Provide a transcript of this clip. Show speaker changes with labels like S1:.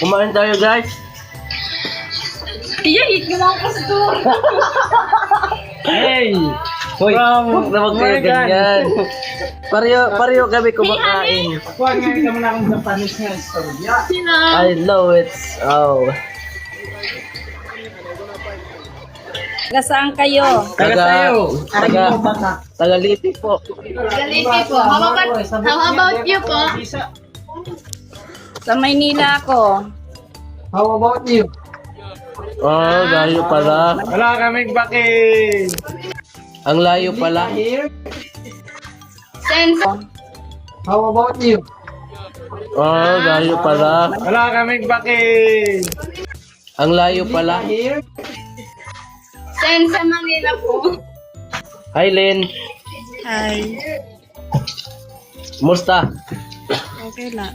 S1: Kumain tayo, guys.
S2: Iya, hit mo lang pastor.
S1: Hey! Hoy, huwag na wag kayo ganyan. Pareho kami kumakain.
S3: Kuha nga ka muna akong Japanese nga istorya.
S2: Sino?
S1: I know it. Oh.
S2: Saan kayo?
S1: Taga Lipi po.
S2: Galipi po. How about you po? Sa Maynila ako.
S3: How about you?
S1: Oh, layo pala.
S3: Wala kaming baki.
S1: Ang layo pala.
S3: Here.
S2: Sense.
S3: How about you?
S1: Oh, layo pala.
S3: Wala kaming baki.
S1: Ang layo pala.
S3: Here.
S2: Sense sa Manila po.
S1: Hi, Len.
S2: Hi.
S1: Musta?
S2: Okay lang.